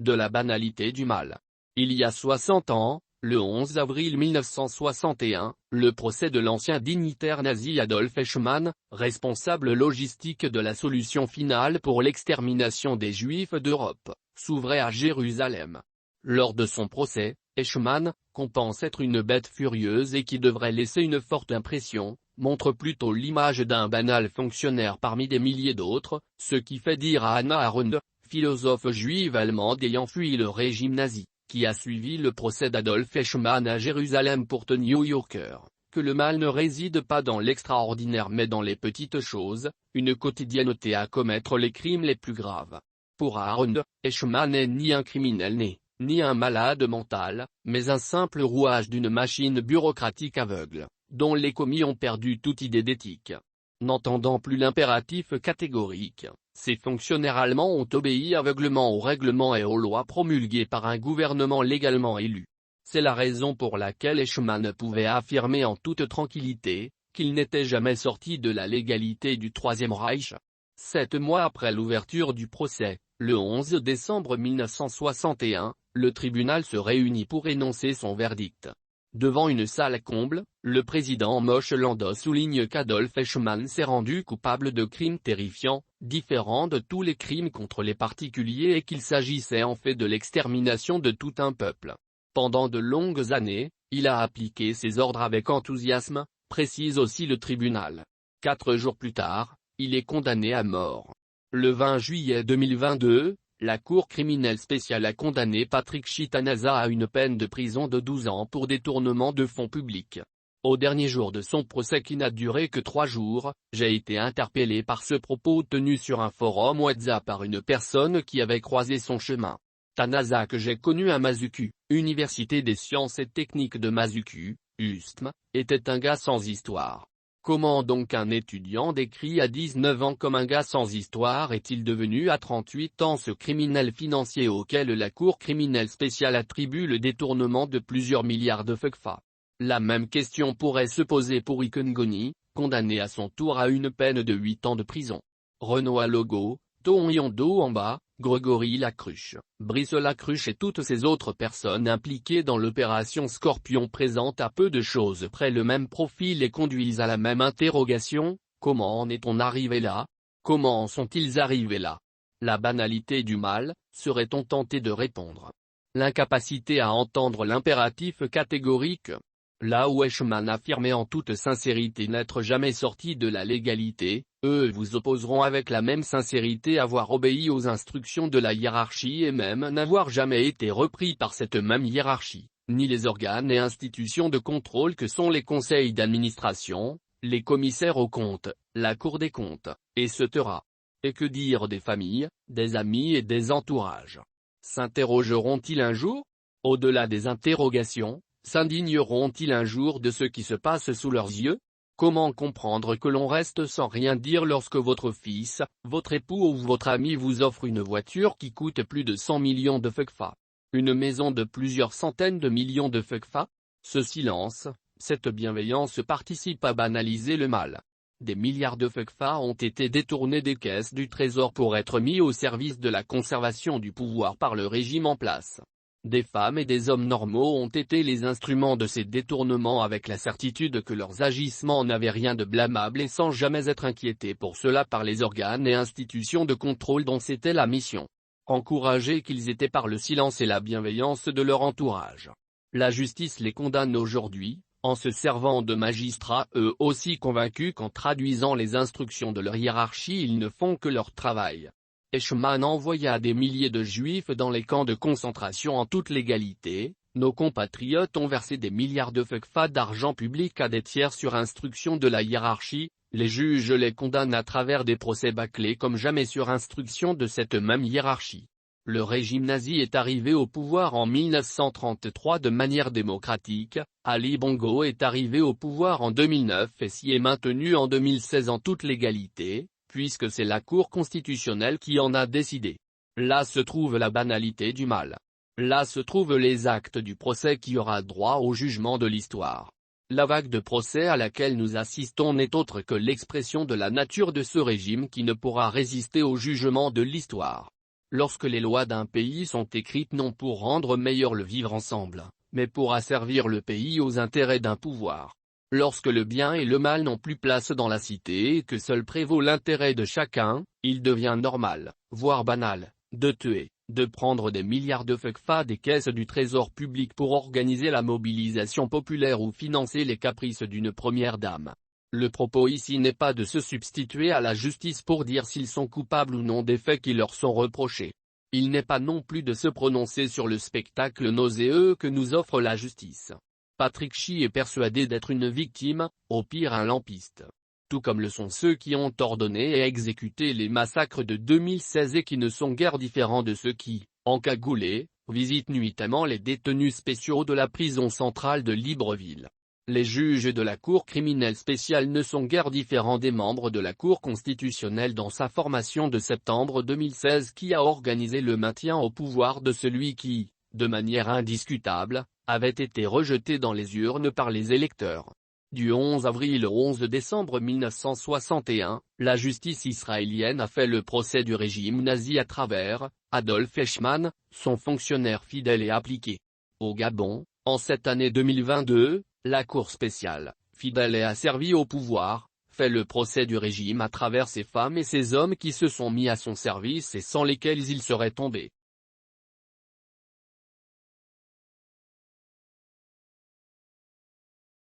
de la banalité du mal. Il y a 60 ans, le 11 avril 1961, le procès de l'ancien dignitaire nazi Adolf Eichmann, responsable logistique de la solution finale pour l'extermination des Juifs d'Europe, s'ouvrait à Jérusalem. Lors de son procès, Eichmann, qu'on pense être une bête furieuse et qui devrait laisser une forte impression, montre plutôt l'image d'un banal fonctionnaire parmi des milliers d'autres, ce qui fait dire à Hannah Arendt, philosophe juive allemande ayant fui le régime nazi, qui a suivi le procès d'Adolf Eichmann à Jérusalem pour The New Yorker, que le mal ne réside pas dans l'extraordinaire mais dans les petites choses, une quotidienneté à commettre les crimes les plus graves. Pour Arendt, Eichmann n'est ni un criminel né, ni un malade mental, mais un simple rouage d'une machine bureaucratique aveugle, dont les commis ont perdu toute idée d'éthique. N'entendant plus l'impératif catégorique, ces fonctionnaires allemands ont obéi aveuglement aux règlements et aux lois promulguées par un gouvernement légalement élu. C'est la raison pour laquelle Eichmann pouvait affirmer en toute tranquillité, qu'il n'était jamais sorti de la légalité du Troisième Reich. 7 mois après l'ouverture du procès, le 11 décembre 1961, le tribunal se réunit pour énoncer son verdict. Devant une salle comble, le président Moshe Landau souligne qu'Adolf Eichmann s'est rendu coupable de crimes terrifiants, différents de tous les crimes contre les particuliers et qu'il s'agissait en fait de l'extermination de tout un peuple. Pendant de longues années, il a appliqué ses ordres avec enthousiasme, précise aussi le tribunal. 4 jours plus tard, il est condamné à mort. Le 20 juillet 2022, la Cour criminelle spéciale a condamné Patrick Chitanaza à une peine de prison de 12 ans pour détournement de fonds publics. Au dernier jour de son procès qui n'a duré que 3 jours, j'ai été interpellé par ce propos tenu sur un forum WhatsApp par une personne qui avait croisé son chemin. Tanaza que j'ai connu à Mazuku, Université des sciences et techniques de Mazuku, USTM, était un gars sans histoire. Comment donc un étudiant décrit à 19 ans comme un gars sans histoire est-il devenu à 38 ans ce criminel financier auquel la Cour criminelle spéciale attribue le détournement de plusieurs milliards de FECFA? La même question pourrait se poser pour Ikengoni, condamné à son tour à une peine de 8 ans de prison. Renaud Logo, Toon Yondo en bas, Grégory Lacruche, Brice Lacruche et toutes ces autres personnes impliquées dans l'opération Scorpion présentent à peu de choses près le même profil et conduisent à la même interrogation: comment en est-on arrivé là? Comment en sont-ils arrivés là? La banalité du mal, serait-on tenté de répondre. L'incapacité à entendre l'impératif catégorique. Là où Eichmann affirmait en toute sincérité n'être jamais sorti de la légalité, eux vous opposeront avec la même sincérité avoir obéi aux instructions de la hiérarchie et même n'avoir jamais été repris par cette même hiérarchie, ni les organes et institutions de contrôle que sont les conseils d'administration, les commissaires aux comptes, la Cour des comptes, etc. Et que dire des familles, des amis et des entourages? S'interrogeront-ils un jour? Au-delà des interrogations, s'indigneront-ils un jour de ce qui se passe sous leurs yeux? Comment comprendre que l'on reste sans rien dire lorsque votre fils, votre époux ou votre ami vous offre une voiture qui coûte plus de 100 millions de FECFA? Une maison de plusieurs centaines de millions de FECFA? Ce silence, cette bienveillance participe à banaliser le mal. Des milliards de FECFA ont été détournés des caisses du Trésor pour être mis au service de la conservation du pouvoir par le régime en place. Des femmes et des hommes normaux ont été les instruments de ces détournements avec la certitude que leurs agissements n'avaient rien de blâmable et sans jamais être inquiétés pour cela par les organes et institutions de contrôle dont c'était la mission. Encouragés qu'ils étaient par le silence et la bienveillance de leur entourage. La justice les condamne aujourd'hui, en se servant de magistrats eux aussi convaincus qu'en traduisant les instructions de leur hiérarchie ils ne font que leur travail. Eichmann envoya des milliers de juifs dans les camps de concentration en toute légalité, nos compatriotes ont versé des milliards de FECFA d'argent public à des tiers sur instruction de la hiérarchie, les juges les condamnent à travers des procès bâclés comme jamais sur instruction de cette même hiérarchie. Le régime nazi est arrivé au pouvoir en 1933 de manière démocratique, Ali Bongo est arrivé au pouvoir en 2009 et s'y est maintenu en 2016 en toute légalité, puisque c'est la Cour constitutionnelle qui en a décidé. Là se trouve la banalité du mal. Là se trouvent les actes du procès qui aura droit au jugement de l'histoire. La vague de procès à laquelle nous assistons n'est autre que l'expression de la nature de ce régime qui ne pourra résister au jugement de l'histoire. Lorsque les lois d'un pays sont écrites non pour rendre meilleur le vivre ensemble, mais pour asservir le pays aux intérêts d'un pouvoir. Lorsque le bien et le mal n'ont plus place dans la cité et que seul prévaut l'intérêt de chacun, il devient normal, voire banal, de tuer, de prendre des milliards de FECFA des caisses du trésor public pour organiser la mobilisation populaire ou financer les caprices d'une première dame. Le propos ici n'est pas de se substituer à la justice pour dire s'ils sont coupables ou non des faits qui leur sont reprochés. Il n'est pas non plus de se prononcer sur le spectacle nauséeux que nous offre la justice. Patrick Chi est persuadé d'être une victime, au pire un lampiste. Tout comme le sont ceux qui ont ordonné et exécuté les massacres de 2016 et qui ne sont guère différents de ceux qui, encagoulés, visitent nuitamment les détenus spéciaux de la prison centrale de Libreville. Les juges de la Cour criminelle spéciale ne sont guère différents des membres de la Cour constitutionnelle dans sa formation de septembre 2016 qui a organisé le maintien au pouvoir de celui qui, de manière indiscutable, avait été rejeté dans les urnes par les électeurs. Du 11 avril au 11 décembre 1961, la justice israélienne a fait le procès du régime nazi à travers Adolf Eichmann, son fonctionnaire fidèle et appliqué. Au Gabon, en cette année 2022, la Cour spéciale, fidèle et asservie au pouvoir, fait le procès du régime à travers ces femmes et ces hommes qui se sont mis à son service et sans lesquels il serait tombé.